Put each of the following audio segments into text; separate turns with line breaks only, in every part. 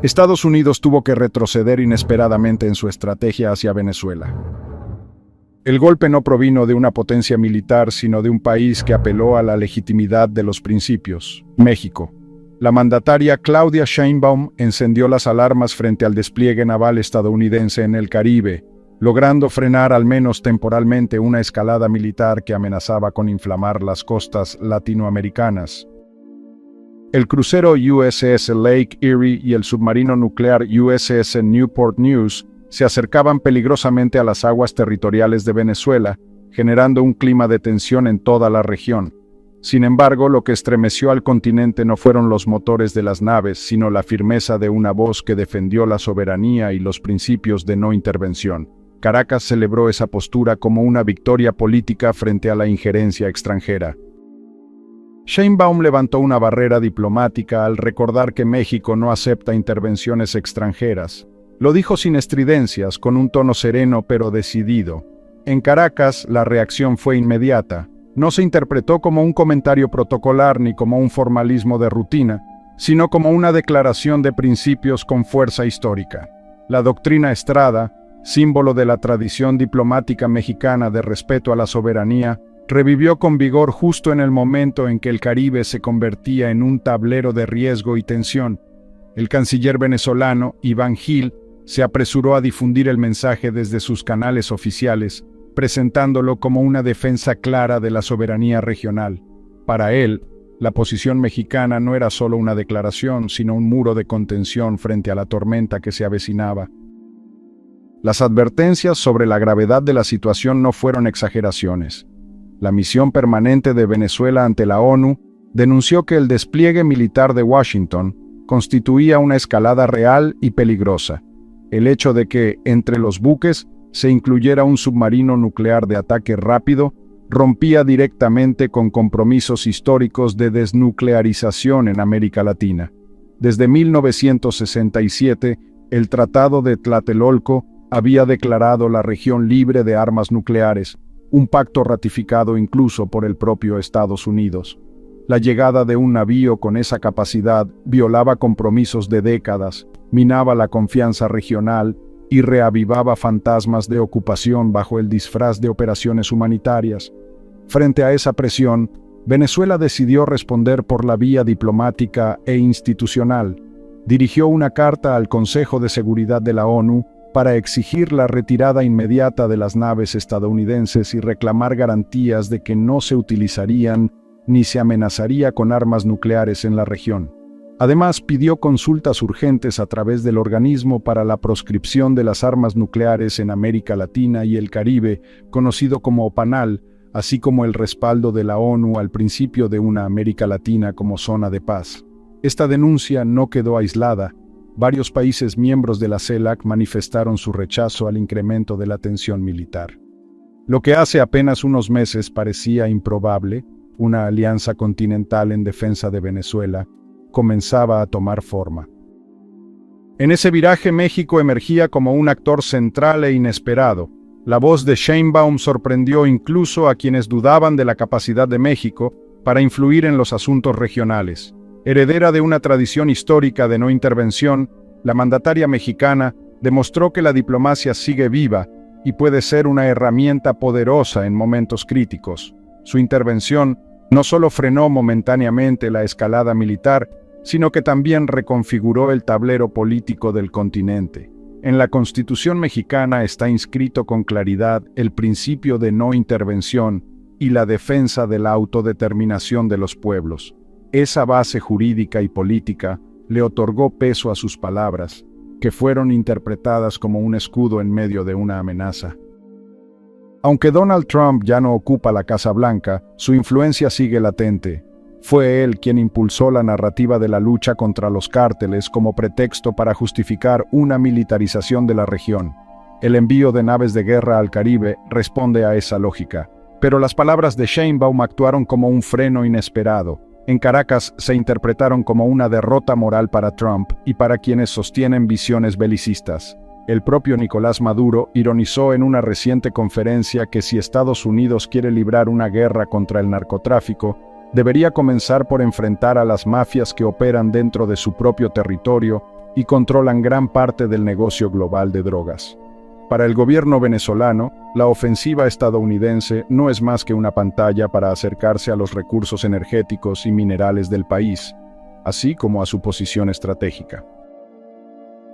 Estados Unidos tuvo que retroceder inesperadamente en su estrategia hacia Venezuela. El golpe no provino de una potencia militar, sino de un país que apeló a la legitimidad de los principios: México. La mandataria Claudia Sheinbaum encendió las alarmas frente al despliegue naval estadounidense en el Caribe, logrando frenar al menos temporalmente una escalada militar que amenazaba con inflamar las costas latinoamericanas. El crucero USS Lake Erie y el submarino nuclear USS Newport News se acercaban peligrosamente a las aguas territoriales de Venezuela, generando un clima de tensión en toda la región. Sin embargo, lo que estremeció al continente no fueron los motores de las naves, sino la firmeza de una voz que defendió la soberanía y los principios de no intervención. Caracas celebró esa postura como una victoria política frente a la injerencia extranjera. Sheinbaum levantó una barrera diplomática al recordar que México no acepta intervenciones extranjeras. Lo dijo sin estridencias, con un tono sereno pero decidido. En Caracas, la reacción fue inmediata. No se interpretó como un comentario protocolar ni como un formalismo de rutina, sino como una declaración de principios con fuerza histórica. La doctrina Estrada, símbolo de la tradición diplomática mexicana de respeto a la soberanía, revivió con vigor justo en el momento en que el Caribe se convertía en un tablero de riesgo y tensión. El canciller venezolano, Iván Gil, se apresuró a difundir el mensaje desde sus canales oficiales, presentándolo como una defensa clara de la soberanía regional. Para él, la posición mexicana no era solo una declaración, sino un muro de contención frente a la tormenta que se avecinaba. Las advertencias sobre la gravedad de la situación no fueron exageraciones. La misión permanente de Venezuela ante la ONU denunció que el despliegue militar de Washington constituía una escalada real y peligrosa. El hecho de que, entre los buques, se incluyera un submarino nuclear de ataque rápido rompía directamente con compromisos históricos de desnuclearización en América Latina. Desde 1967, el Tratado de Tlatelolco había declarado la región libre de armas nucleares, un pacto ratificado incluso por el propio Estados Unidos. La llegada de un navío con esa capacidad violaba compromisos de décadas, minaba la confianza regional y reavivaba fantasmas de ocupación bajo el disfraz de operaciones humanitarias. Frente a esa presión, Venezuela decidió responder por la vía diplomática e institucional. Dirigió una carta al Consejo de Seguridad de la ONU para exigir la retirada inmediata de las naves estadounidenses y reclamar garantías de que no se utilizarían ni se amenazaría con armas nucleares en la región. Además, pidió consultas urgentes a través del Organismo para la Proscripción de las Armas Nucleares en América Latina y el Caribe, conocido como OPANAL, así como el respaldo de la ONU al principio de una América Latina como zona de paz. Esta denuncia no quedó aislada. Varios países miembros de la CELAC manifestaron su rechazo al incremento de la tensión militar. Lo que hace apenas unos meses parecía improbable, una alianza continental en defensa de Venezuela, comenzaba a tomar forma. En ese viraje, México emergía como un actor central e inesperado. La voz de Sheinbaum sorprendió incluso a quienes dudaban de la capacidad de México para influir en los asuntos regionales. Heredera de una tradición histórica de no intervención, la mandataria mexicana demostró que la diplomacia sigue viva y puede ser una herramienta poderosa en momentos críticos. Su intervención no solo frenó momentáneamente la escalada militar, sino que también reconfiguró el tablero político del continente. En la Constitución mexicana está inscrito con claridad el principio de no intervención y la defensa de la autodeterminación de los pueblos. Esa base jurídica y política le otorgó peso a sus palabras, que fueron interpretadas como un escudo en medio de una amenaza. Aunque Donald Trump ya no ocupa la Casa Blanca, su influencia sigue latente. Fue él quien impulsó la narrativa de la lucha contra los cárteles como pretexto para justificar una militarización de la región. El envío de naves de guerra al Caribe responde a esa lógica. Pero las palabras de Sheinbaum actuaron como un freno inesperado. En Caracas se interpretaron como una derrota moral para Trump y para quienes sostienen visiones belicistas. El propio Nicolás Maduro ironizó en una reciente conferencia que si Estados Unidos quiere librar una guerra contra el narcotráfico, debería comenzar por enfrentar a las mafias que operan dentro de su propio territorio y controlan gran parte del negocio global de drogas. Para el gobierno venezolano, la ofensiva estadounidense no es más que una pantalla para acercarse a los recursos energéticos y minerales del país, así como a su posición estratégica.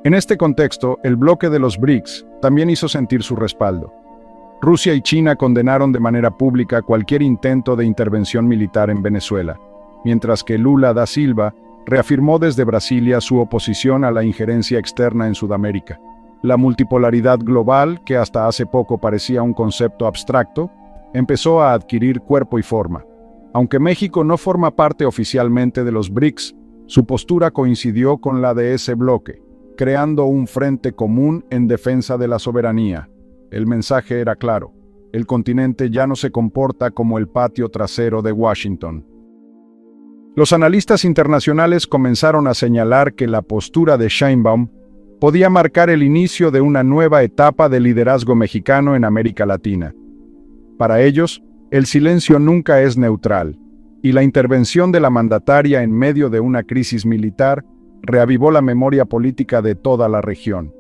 En este contexto, el bloque de los BRICS también hizo sentir su respaldo. Rusia y China condenaron de manera pública cualquier intento de intervención militar en Venezuela, mientras que Lula da Silva reafirmó desde Brasilia su oposición a la injerencia externa en Sudamérica. La multipolaridad global, que hasta hace poco parecía un concepto abstracto, empezó a adquirir cuerpo y forma. Aunque México no forma parte oficialmente de los BRICS, su postura coincidió con la de ese bloque, creando un frente común en defensa de la soberanía. El mensaje era claro: el continente ya no se comporta como el patio trasero de Washington. Los analistas internacionales comenzaron a señalar que la postura de Sheinbaum podía marcar el inicio de una nueva etapa de liderazgo mexicano en América Latina. Para ellos, el silencio nunca es neutral, y la intervención de la mandataria en medio de una crisis militar reavivó la memoria política de toda la región.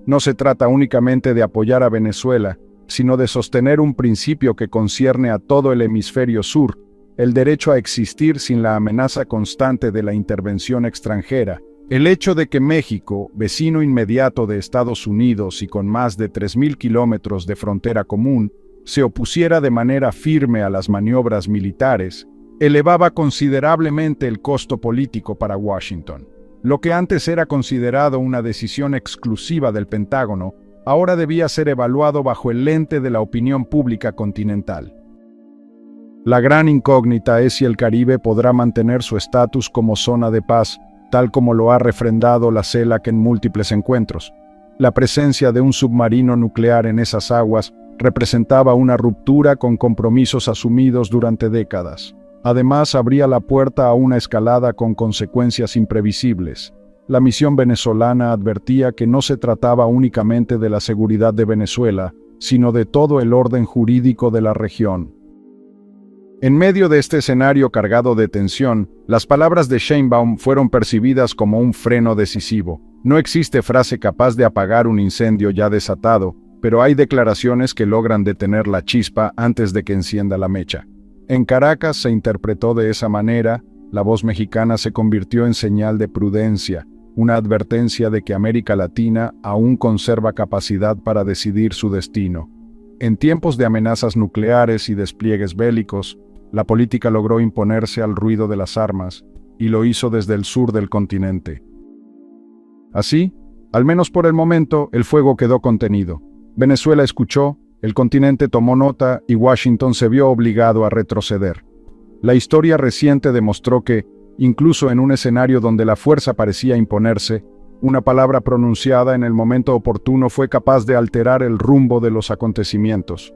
No se trata únicamente de apoyar a Venezuela, sino de sostener un principio que concierne a todo el hemisferio sur: el derecho a existir sin la amenaza constante de la intervención extranjera. El hecho de que México, vecino inmediato de Estados Unidos y con más de 3.000 kilómetros de frontera común, se opusiera de manera firme a las maniobras militares, elevaba considerablemente el costo político para Washington. Lo que antes era considerado una decisión exclusiva del Pentágono, ahora debía ser evaluado bajo el lente de la opinión pública continental. La gran incógnita es si el Caribe podrá mantener su estatus como zona de paz, tal como lo ha refrendado la CELAC en múltiples encuentros. La presencia de un submarino nuclear en esas aguas representaba una ruptura con compromisos asumidos durante décadas. Además, abría la puerta a una escalada con consecuencias imprevisibles. La misión venezolana advertía que no se trataba únicamente de la seguridad de Venezuela, sino de todo el orden jurídico de la región. En medio de este escenario cargado de tensión, las palabras de Sheinbaum fueron percibidas como un freno decisivo. No existe frase capaz de apagar un incendio ya desatado, pero hay declaraciones que logran detener la chispa antes de que encienda la mecha. En Caracas se interpretó de esa manera, la voz mexicana se convirtió en señal de prudencia, una advertencia de que América Latina aún conserva capacidad para decidir su destino. En tiempos de amenazas nucleares y despliegues bélicos, la política logró imponerse al ruido de las armas, y lo hizo desde el sur del continente. Así, al menos por el momento, el fuego quedó contenido. Venezuela escuchó, el continente tomó nota y Washington se vio obligado a retroceder. La historia reciente demostró que, incluso en un escenario donde la fuerza parecía imponerse, una palabra pronunciada en el momento oportuno fue capaz de alterar el rumbo de los acontecimientos.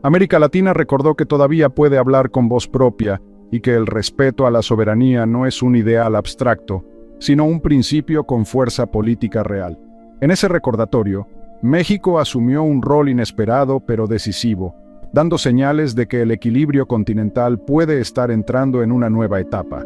América Latina recordó que todavía puede hablar con voz propia y que el respeto a la soberanía no es un ideal abstracto, sino un principio con fuerza política real. En ese recordatorio, México asumió un rol inesperado pero decisivo, dando señales de que el equilibrio continental puede estar entrando en una nueva etapa.